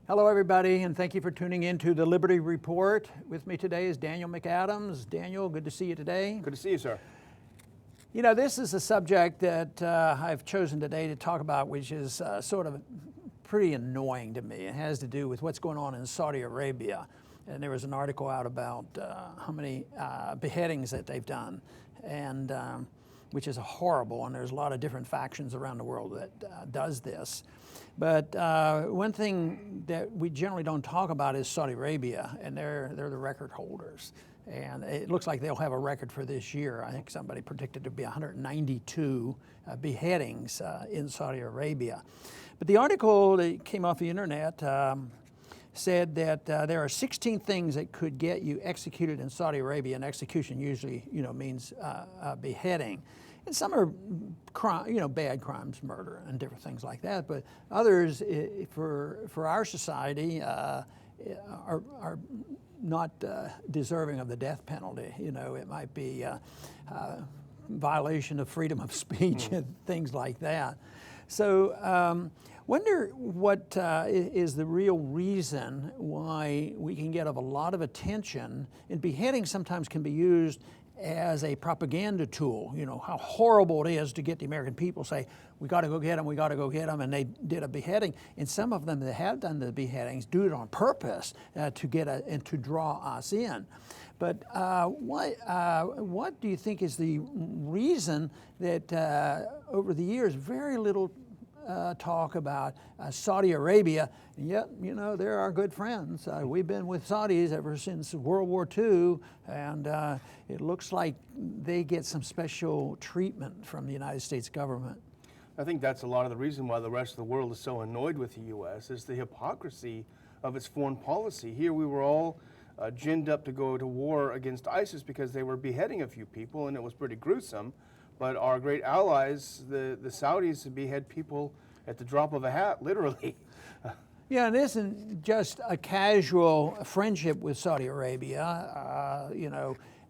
Hello, everybody, and thank you for tuning in to the Liberty Report. With me today is Daniel McAdams. Daniel, good to see you today. Good to see you, sir. You know, this is a subject that I've chosen today to talk about, which is sort of pretty annoying to me. It has to do with what's going on in Saudi Arabia. And there was an article out about how many beheadings that they've done, and which is horrible, and there's a lot of different factions around the world that does this. But one thing that we generally don't talk about is Saudi Arabia, and they're the record holders. And it looks like they'll have a record for this year. I think somebody predicted to be 192 beheadings in Saudi Arabia. But the article that came off the internet said that there are 16 things that could get you executed in Saudi Arabia, and execution usually, means beheading. And some are bad crimes, murder and different things like that. But others, for our society, are not deserving of the death penalty. It might be violation of freedom of speech and things like that. So wonder what is the real reason why we can get a lot of attention, and beheading sometimes can be used as a propaganda tool. How horrible it is to get the American people say, we got to go get them, we got to go get them, and they did a beheading. And some of them that have done the beheadings do it on purpose to get and to draw us in. But what do you think is the reason that over the years very little talk about Saudi Arabia, and yet, they're our good friends. We've been with Saudis ever since World War II, and it looks like they get some special treatment from the United States government. I think that's a lot of the reason why the rest of the world is so annoyed with the U.S. is the hypocrisy of its foreign policy. Here we were all ginned up to go to war against ISIS because they were beheading a few people, and it was pretty gruesome. But our great allies, the Saudis, behead people at the drop of a hat, literally. Yeah, and it isn't just a casual friendship with Saudi Arabia.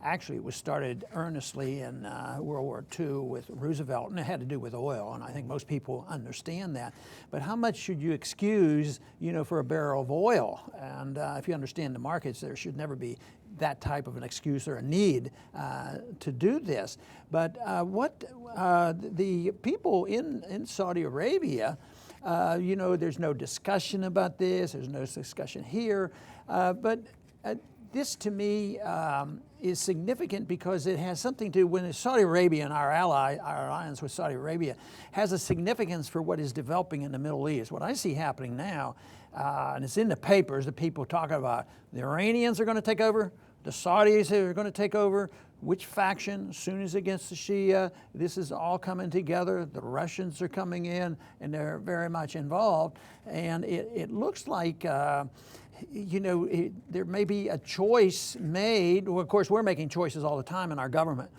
Actually it was started earnestly in World War II with Roosevelt, and it had to do with oil, and I think most people understand that. But how much should you excuse, for a barrel of oil? And if you understand the markets, there should never be that type of an excuse or a need to do this. But what the people in Saudi Arabia, there's no discussion about this, there's no discussion here, but this to me is significant because it has something to do when Saudi Arabia and our alliance with Saudi Arabia has a significance for what is developing in the Middle East. What I see happening now, and it's in the papers, the people talking about the Iranians are going to take over, the Saudis are going to take over, which faction, Sunnis against the Shia, this is all coming together. The Russians are coming in, and they're very much involved. And it looks like, there may be a choice made. Well, of course, we're making choices all the time in our government.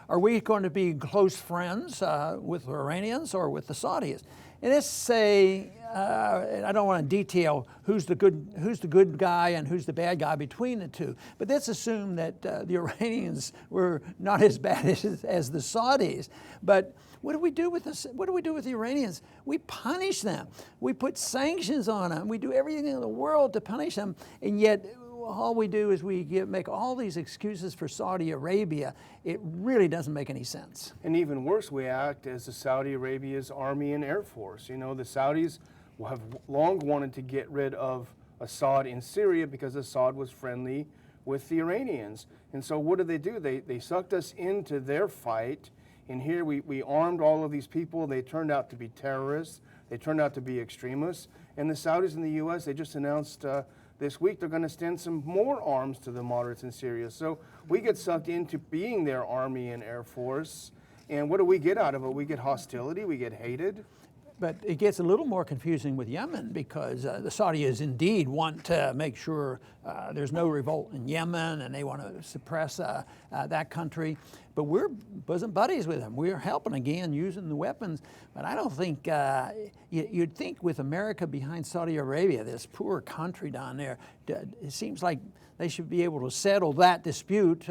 Are we going to be close friends with the Iranians or with the Saudis? And let's say, I don't want to detail who's the good guy and who's the bad guy between the two, but let's assume that the Iranians were not as bad as the Saudis. But what do we do with this? What do we do with the Iranians? We punish them. We put sanctions on them. We do everything in the world to punish them, and yet all we do is make all these excuses for Saudi Arabia. It really doesn't make any sense. And even worse, we act as the Saudi Arabia's army and air force. The Saudis have long wanted to get rid of Assad in Syria because Assad was friendly with the Iranians. And so what did? They sucked us into their fight. And here we armed all of these people. They turned out to be terrorists. They turned out to be extremists. And the Saudis in the U.S., they just announced this week they're going to send some more arms to the moderates in Syria. So we get sucked into being their army and air force. And what do we get out of it? We get hostility. We get hated. But it gets a little more confusing with Yemen because the Saudis indeed want to make sure there's no revolt in Yemen, and they want to suppress that country. but we're bosom buddies with them. We're helping again using the weapons. But I don't think, you'd think with America behind Saudi Arabia, this poor country down there, it seems like they should be able to settle that dispute,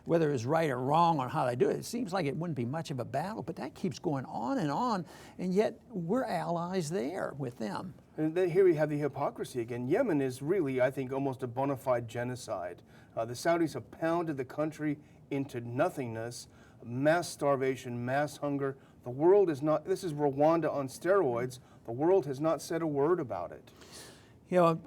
whether it's right or wrong on how they do it. It seems like it wouldn't be much of a battle, but that keeps going on, and yet we're allies there with them. And then here we have the hypocrisy again. Yemen is really, I think, almost a bona fide genocide. The Saudis have pounded the country into nothingness, mass starvation, mass hunger. The world is not, this is Rwanda on steroids. The world has not said a word about it. You know,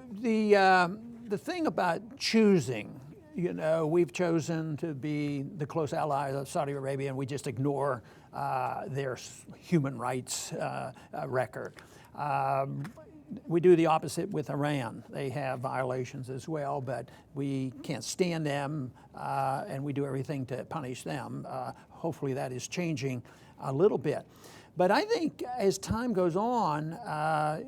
the thing about choosing, you know, we've chosen to be the close allies of Saudi Arabia, and we just ignore their human rights record. We do the opposite with Iran. They have violations as well, but we can't stand them, and we do everything to punish them. Hopefully that is changing a little bit. But I think as time goes on,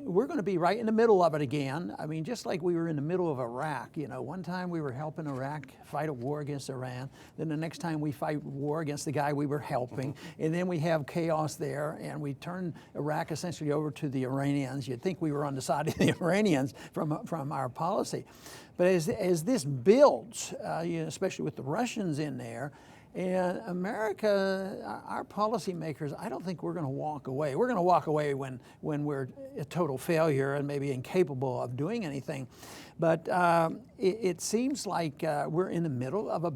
we're going to be right in the middle of it again. I mean, just like we were in the middle of Iraq. You know, one time we were helping Iraq fight a war against Iran. Then the next time we fight war against the guy we were helping. And then we have chaos there, and we turn Iraq essentially over to the Iranians. You'd think we were on the side of the Iranians from our policy. But as this builds, you know, especially with the Russians in there, and America, our policymakers, I don't think we're going to walk away. We're going to walk away when we're a total failure and maybe incapable of doing anything. But it seems like we're in the middle of a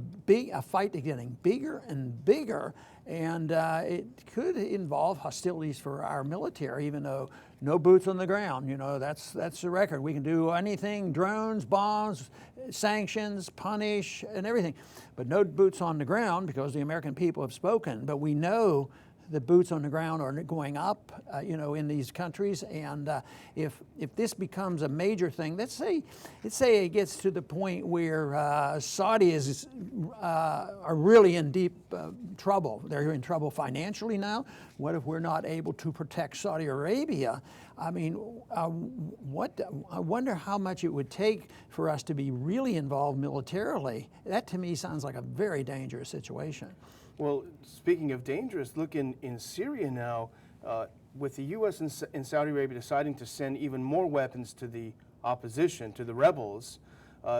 fight that's getting bigger and bigger, and it could involve hostilities for our military, even though no boots on the ground. You know, that's the record. We can do anything: drones, bombs, sanctions, punish, and everything. But no boots on the ground, because the American people have spoken. But we know the boots on the ground are going up, you know, in these countries. And if this becomes a major thing, let's say it gets to the point where Saudis are really in deep trouble. They're in trouble financially now. What if we're not able to protect Saudi Arabia? I mean, I wonder how much it would take for us to be really involved militarily. That to me sounds like a very dangerous situation. Well, speaking of dangerous, look in Syria now, with the U.S. and Saudi Arabia deciding to send even more weapons to the opposition, to the rebels.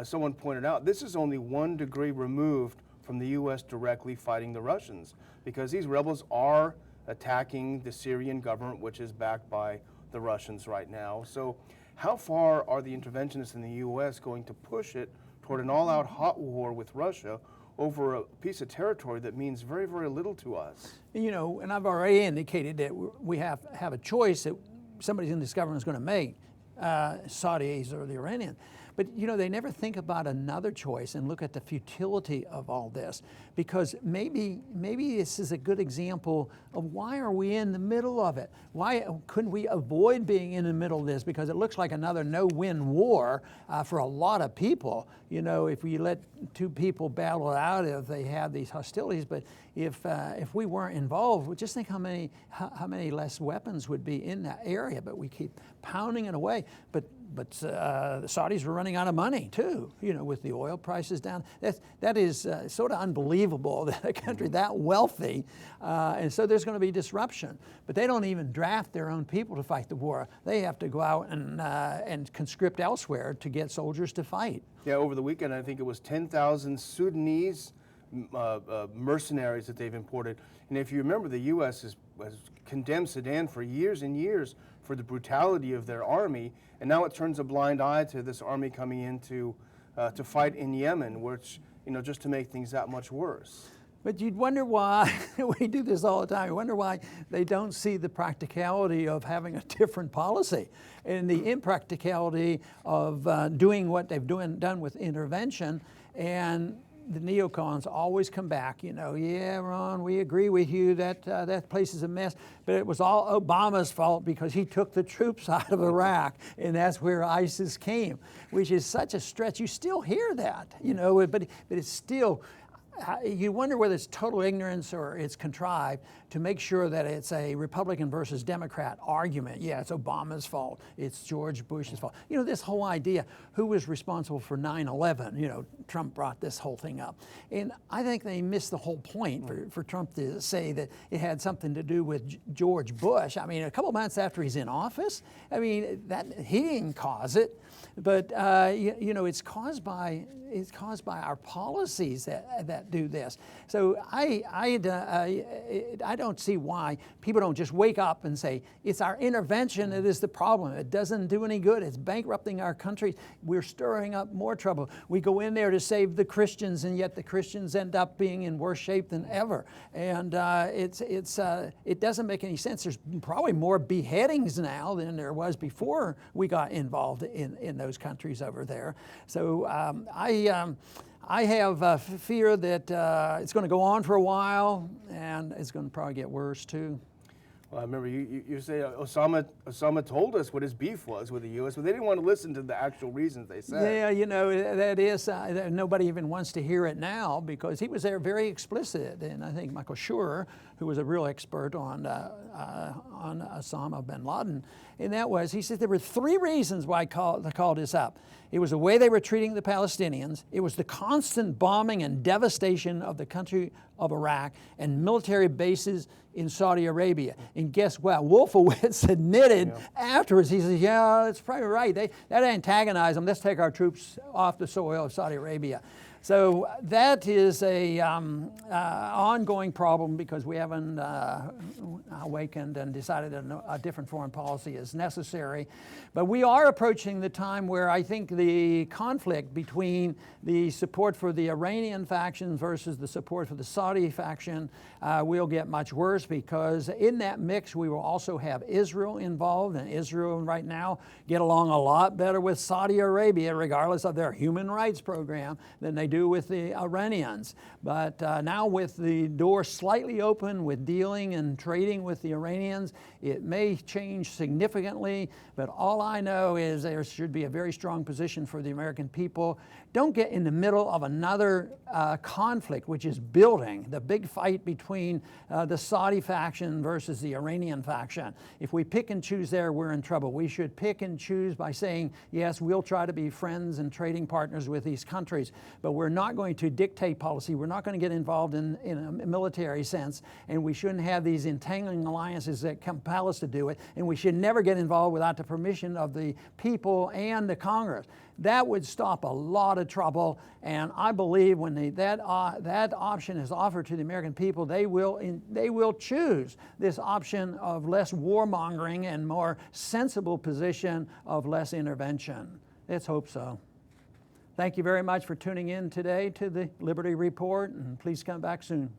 Someone pointed out this is only 1 degree removed from the U.S. directly fighting the Russians, because these rebels are attacking the Syrian government, which is backed by the Russians right now. So how far are the interventionists in the U.S. going to push it toward an all-out hot war with Russia over a piece of territory that means very, very little to us? You know, and I've already indicated that we have a choice that somebody in this government is going to make, Saudis or the Iranians. But, you know, they never think about another choice and look at the futility of all this, because maybe this is a good example of why are we in the middle of it? Why couldn't we avoid being in the middle of this? Because it looks like another no-win war for a lot of people. You know, if we let two people battle it out, if they have these hostilities, but if we weren't involved, just think how many less weapons would be in that area. But we keep pounding it away. But the Saudis were running out of money too, you know, with the oil prices down. That is sort of unbelievable that a country that wealthy, and so there's going to be disruption. But they don't even draft their own people to fight the war. They have to go out and conscript elsewhere to get soldiers to fight. Yeah, over the weekend, I think it was 10,000 Sudanese mercenaries that they've imported. And if you remember, the U.S. has condemned Sudan for years and years for the brutality of their army, and now it turns a blind eye to this army coming in to fight in Yemen, which, you know, just to make things that much worse. But you'd wonder why, we do this all the time, you wonder why they don't see the practicality of having a different policy and the impracticality of doing what they've done with intervention. And the neocons always come back, you know, yeah, Ron, we agree with you that that place is a mess, but it was all Obama's fault because he took the troops out of Iraq, and that's where ISIS came, which is such a stretch. You still hear that, you know, but it's still, you wonder whether it's total ignorance or it's contrived to make sure that it's a Republican versus Democrat argument. Yeah, it's Obama's fault. It's George Bush's fault. You know, this whole idea, who was responsible for 9/11? You know, Trump brought this whole thing up. And I think they missed the whole point for Trump to say that it had something to do with George Bush. I mean, a couple months after he's in office, I mean, he didn't cause it. But you know, it's caused by our policies that do this. So I don't see why people don't just wake up and say it's our intervention that is the problem. It doesn't do any good. It's bankrupting our country. We're stirring up more trouble. We go in there to save the Christians, and yet the Christians end up being in worse shape than ever. And it doesn't make any sense. There's probably more beheadings now than there was before we got involved in those countries over there. So I have fear that it's going to go on for a while, and it's going to probably get worse too. Well, I remember you say Osama told us what his beef was with the U.S., but they didn't want to listen to the actual reasons they said. Yeah, you know, that is, nobody even wants to hear it now because he was there very explicit. And I think Michael Schur, who was a real expert on Osama bin Laden, and that was, he said there were 3 reasons why they called this up. It was the way they were treating the Palestinians. It was the constant bombing and devastation of the country of Iraq and military bases in Saudi Arabia. And guess what? Wolfowitz admitted afterwards, he says, yeah, that's probably right. That antagonized them. Let's take our troops off the soil of Saudi Arabia. So that is a ongoing problem because we haven't awakened and decided a different foreign policy is necessary. But we are approaching the time where I think the conflict between the support for the Iranian faction versus the support for the Saudi faction will get much worse because in that mix we will also have Israel involved, and Israel right now get along a lot better with Saudi Arabia regardless of their human rights program than they do with the Iranians. But now with the door slightly open with dealing and trading with the Iranians, it may change significantly, but all I know is there should be a very strong position for the American people. Don't get in the middle of another conflict which is building, the big fight between the Saudi faction versus the Iranian faction. If we pick and choose there, we're in trouble. We should pick and choose by saying, yes, we'll try to be friends and trading partners with these countries, but we're not going to dictate policy. We're not going to get involved in a military sense, and we shouldn't have these entangling alliances that compel us to do it, and we should never get involved without the permission of the people and the Congress. That would stop a lot of trouble, and I believe when that option is offered to the American people, they will choose this option of less warmongering and more sensible position of less intervention. Let's hope so. Thank you very much for tuning in today to the Liberty Report, and please come back soon.